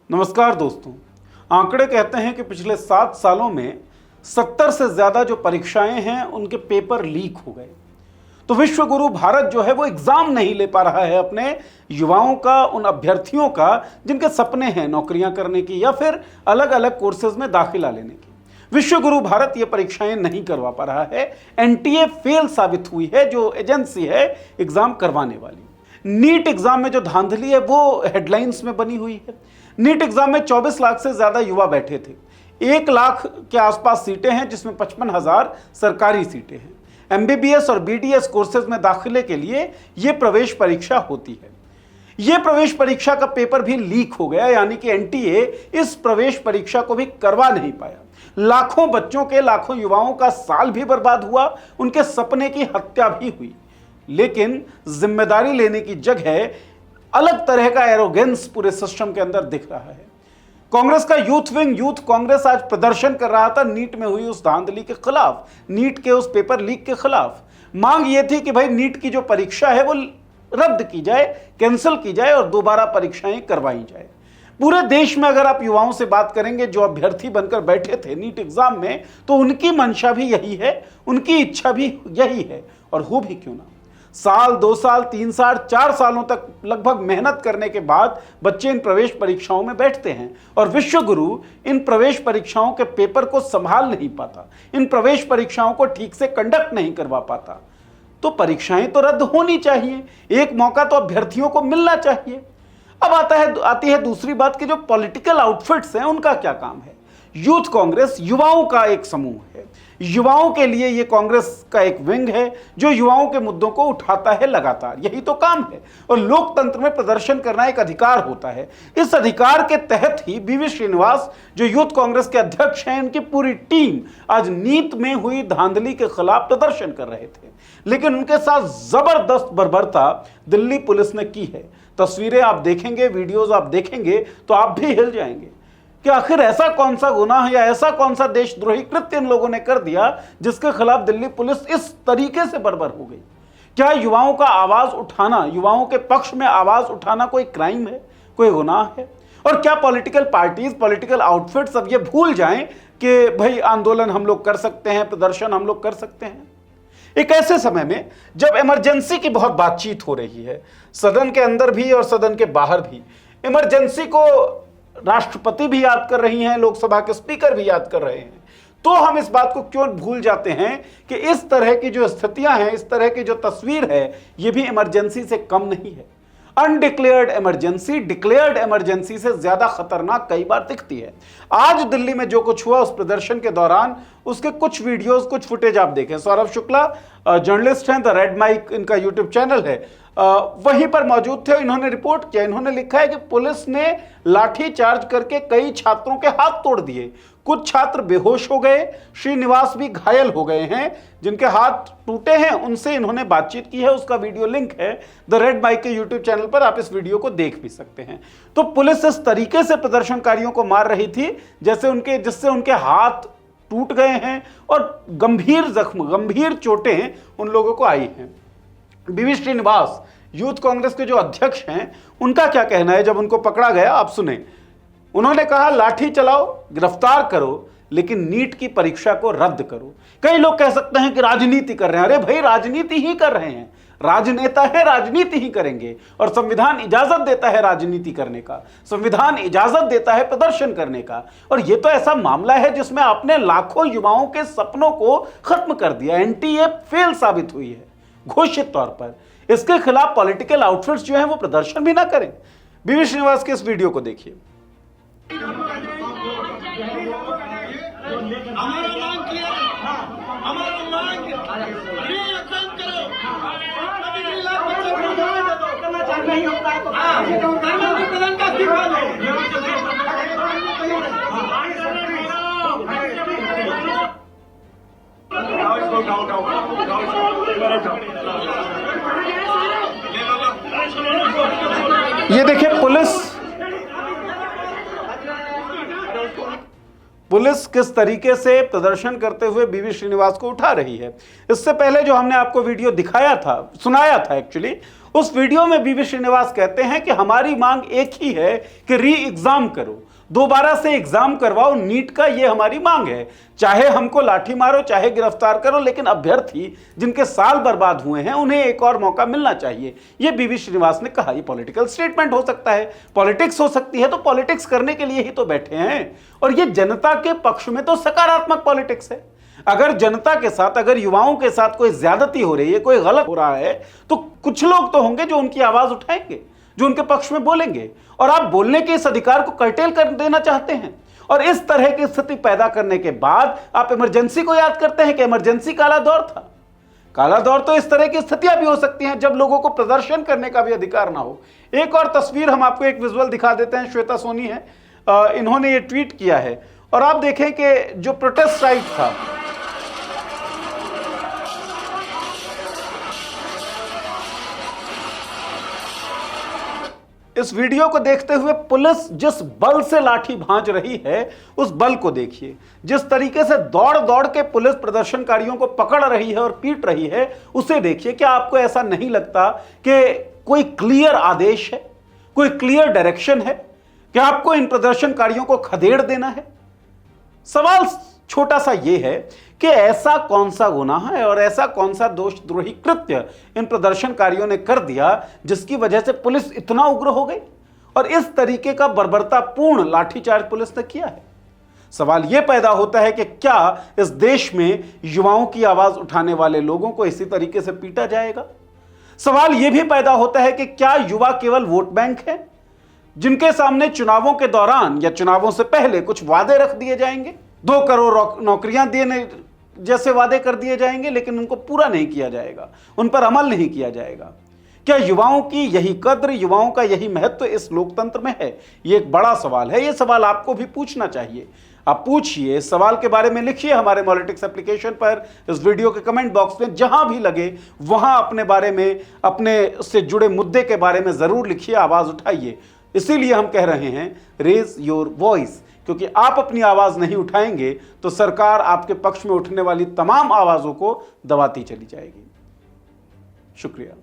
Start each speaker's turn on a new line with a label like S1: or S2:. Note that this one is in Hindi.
S1: नमस्कार दोस्तों। आंकड़े कहते हैं कि पिछले 7 सालों में 70 से ज़्यादा जो परीक्षाएं हैं उनके पेपर लीक हो गए। तो विश्व गुरु भारत जो है वो एग्ज़ाम नहीं ले पा रहा है अपने युवाओं का, उन अभ्यर्थियों का जिनके सपने हैं नौकरियां करने की या फिर अलग अलग कोर्सेज में दाखिला लेने की। विश्व गुरु भारत ये परीक्षाएं नहीं करवा पा रहा है। एनटीए फेल साबित हुई है, जो एजेंसी है एग्ज़ाम करवाने वाली। नीट एग्ज़ाम में जो धांधली है वो हेडलाइंस में बनी हुई है। नीट एग्ज़ाम में 24 लाख से ज़्यादा युवा बैठे थे। 1 लाख के आसपास सीटें हैं, जिसमें 55,000 सरकारी सीटें हैं। एमबीबीएस और बीडीएस कोर्सेज में दाखिले के लिए ये प्रवेश परीक्षा होती है। ये प्रवेश परीक्षा का पेपर भी लीक हो गया, यानी कि एनटीए इस प्रवेश परीक्षा को भी करवा नहीं पाया। लाखों बच्चों के, लाखों युवाओं का साल भी बर्बाद हुआ, उनके सपने की हत्या भी हुई। लेकिन जिम्मेदारी लेने की जगह अलग तरह का एरोगेंस पूरे सिस्टम के अंदर दिख रहा है। कांग्रेस का यूथ विंग, यूथ कांग्रेस, आज प्रदर्शन कर रहा था नीट में हुई उस धांधली के खिलाफ, नीट के उस पेपर लीक के खिलाफ। मांग ये थी कि भाई नीट की जो परीक्षा है वो रद्द की जाए, कैंसिल की जाए और दोबारा परीक्षाएं करवाई जाए। पूरे देश में अगर आप युवाओं से बात करेंगे जो अभ्यर्थी बनकर बैठे थे नीट एग्जाम में, तो उनकी मंशा भी यही है, उनकी इच्छा भी यही है। और हो भी क्यों ना, साल, 2 साल, 3 साल, 4 सालों तक लगभग मेहनत करने के बाद बच्चे इन प्रवेश परीक्षाओं में बैठते हैं और विश्व गुरु इन प्रवेश परीक्षाओं के पेपर को संभाल नहीं पाता, इन प्रवेश परीक्षाओं को ठीक से कंडक्ट नहीं करवा पाता। तो परीक्षाएं तो रद्द होनी चाहिए, एक मौका तो अभ्यर्थियों को मिलना चाहिए। अब आती है दूसरी बात कि जो पॉलिटिकल आउटफिट्स हैं उनका क्या काम है। यूथ कांग्रेस युवाओं का एक समूह है, युवाओं के लिए ये कांग्रेस का एक विंग है जो युवाओं के मुद्दों को उठाता है लगातार, यही तो काम है। और लोकतंत्र में प्रदर्शन करना एक अधिकार होता है। इस अधिकार के तहत ही बीवी श्रीनिवास जो यूथ कांग्रेस के अध्यक्ष हैं, इनकी पूरी टीम आज नीट में हुई धांधली के खिलाफ प्रदर्शन कर रहे थे। लेकिन उनके साथ जबरदस्त बर्बरता दिल्ली पुलिस ने की है। तस्वीरें आप देखेंगे, वीडियोज आप देखेंगे तो आप भी हिल जाएंगे कि आखिर ऐसा कौन सा गुनाह या ऐसा कौन सा देशद्रोही कृत्य इन लोगों ने कर दिया जिसके खिलाफ दिल्ली पुलिस इस तरीके से बर्बर हो गई। क्या युवाओं का आवाज उठाना, युवाओं के पक्ष में आवाज उठाना कोई क्राइम है, कोई गुनाह है? और क्या पॉलिटिकल पार्टीज, पॉलिटिकल आउटफिट्स अब ये भूल जाएं कि भाई आंदोलन हम लोग कर सकते हैं, प्रदर्शन हम लोग कर सकते हैं? एक ऐसे समय में जब इमरजेंसी की बहुत बातचीत हो रही है, सदन के अंदर भी और सदन के बाहर भी, इमरजेंसी को राष्ट्रपति भी याद कर रही हैं, लोकसभा के स्पीकर भी याद कर रहे हैं, तो हम इस बात को क्यों भूल जाते हैं कि इस तरह की जो स्थितियां हैं, इस तरह की जो तस्वीर है, ये भी इमरजेंसी से कम नहीं है। अनडिक्लेयर्ड इमरजेंसी डिक्लेयर्ड इमरजेंसी से ज्यादा खतरनाक कई बार दिखती है। आज दिल्ली में जो कुछ हुआ उस प्रदर्शन के दौरान, उसके कुछ वीडियोस, कुछ फुटेज आप देखें। सौरभ शुक्ला जर्नलिस्ट हैं, द रेड माइक इनका यूट्यूब चैनल है, वहीं पर मौजूद थे। इन्होंने रिपोर्ट किया, इन्होंने लिखा है कि पुलिस ने लाठी चार्ज करके कई छात्रों के हाथ तोड़ दिए, कुछ छात्र बेहोश हो गए, श्रीनिवास भी घायल हो गए हैं, जिनके हाथ टूटे हैं उनसे इन्होंने बातचीत की है। उसका वीडियो लिंक है द रेड माइक के यूट्यूब चैनल पर, आप इस वीडियो को देख भी सकते हैं। तो पुलिस इस तरीके से प्रदर्शनकारियों को मार रही थी जिससे उनके हाथ टूट गए हैं और गंभीर जख्म, गंभीर चोटें उन लोगों को आई हैं। बीवी श्रीनिवास यूथ कांग्रेस के जो अध्यक्ष हैं, उनका क्या कहना है जब उनको पकड़ा गया, आप सुने। उन्होंने कहा लाठी चलाओ, गिरफ्तार करो, लेकिन नीट की परीक्षा को रद्द करो। कई लोग कह सकते हैं कि राजनीति कर रहे हैं। अरे भाई, राजनीति ही कर रहे हैं, राजनेता है, राजनीति ही करेंगे। और संविधान इजाजत देता है राजनीति करने का, संविधान इजाजत देता है प्रदर्शन करने का। और यह तो ऐसा मामला है जिसमें आपने लाखों युवाओं के सपनों को खत्म कर दिया। एनटीए फेल साबित हुई है घोषित तौर पर। इसके खिलाफ पॉलिटिकल आउटफिट्स जो हैं वो प्रदर्शन भी ना करें। बीवी श्रीनिवास के इस वीडियो को देखिए। ये देखिए पुलिस किस तरीके से प्रदर्शन करते हुए बीवी श्रीनिवास को उठा रही है। इससे पहले जो हमने आपको वीडियो दिखाया था, सुनाया था एक्चुअली, उस वीडियो में बीवी श्रीनिवास कहते हैं कि हमारी मांग एक ही है कि री एग्जाम करो, दोबारा से एग्जाम करवाओ नीट का, ये हमारी मांग है। चाहे हमको लाठी मारो, चाहे गिरफ्तार करो, लेकिन अभ्यर्थी जिनके साल बर्बाद हुए हैं उन्हें एक और मौका मिलना चाहिए, ये बीवी श्रीनिवास ने कहा। ये पॉलिटिकल स्टेटमेंट हो सकता है, पॉलिटिक्स हो सकती है, तो पॉलिटिक्स करने के लिए ही तो बैठे हैं। और ये जनता के पक्ष में तो सकारात्मक पॉलिटिक्स है। अगर जनता के साथ, अगर युवाओं के साथ कोई ज्यादती हो रही है, कोई गलत हो रहा है, तो कुछ लोग तो होंगे जो उनकी आवाज उठाएंगे, जो उनके पक्ष में बोलेंगे। और आप बोलने के इस अधिकार को कर्टेल कर देना चाहते हैं। और इस तरह की स्थिति पैदा करने के बाद आप इमरजेंसी को याद करते हैं कि इमरजेंसी काला दौर था। काला दौर तो इस तरह की स्थितियां भी हो सकती हैं जब लोगों को प्रदर्शन करने का भी अधिकार ना हो। एक और तस्वीर हम आपको एक विजुअल दिखा देते हैं। श्वेता सोनी है, इन्होंने ये ट्वीट किया है और आप देखें कि जो प्रोटेस्ट राइट था, इस वीडियो को देखते हुए पुलिस जिस बल से लाठी भांज रही है उस बल को देखिए। जिस तरीके से दौड़ दौड़ के पुलिस प्रदर्शनकारियों को पकड़ रही है और पीट रही है उसे देखिए। क्या आपको ऐसा नहीं लगता कि कोई क्लियर आदेश है, कोई क्लियर डायरेक्शन है कि आपको इन प्रदर्शनकारियों को खदेड़ देना है? सवाल छोटा सा यह है कि ऐसा कौन सा गुनाह है और ऐसा कौन सा दोषद्रोही कृत्य इन प्रदर्शनकारियों ने कर दिया जिसकी वजह से पुलिस इतना उग्र हो गई और इस तरीके का बर्बरतापूर्ण लाठीचार्ज पुलिस ने किया है? सवाल यह पैदा होता है कि क्या इस देश में युवाओं की आवाज उठाने वाले लोगों को इसी तरीके से पीटा जाएगा? सवाल यह भी पैदा होता है कि क्या युवा केवल वोट बैंक है जिनके सामने चुनावों के दौरान या चुनावों से पहले कुछ वादे रख दिए जाएंगे, 2 करोड़ नौकरियां देने जैसे वादे कर दिए जाएंगे, लेकिन उनको पूरा नहीं किया जाएगा, उन पर अमल नहीं किया जाएगा? क्या युवाओं की यही कद्र, युवाओं का यही महत्व इस लोकतंत्र में है? ये एक बड़ा सवाल है। ये सवाल आपको भी पूछना चाहिए। आप पूछिए, इस सवाल के बारे में लिखिए हमारे मॉलिटिक्स एप्लीकेशन पर, इस वीडियो के कमेंट बॉक्स में, जहां भी लगे वहां अपने बारे में, अपने से जुड़े मुद्दे के बारे में जरूर लिखिए, आवाज उठाइए। इसीलिए हम कह रहे हैं रेज योर वॉइस, क्योंकि आप अपनी आवाज नहीं उठाएंगे तो सरकार आपके पक्ष में उठने वाली तमाम आवाजों को दबाती चली जाएगी। शुक्रिया।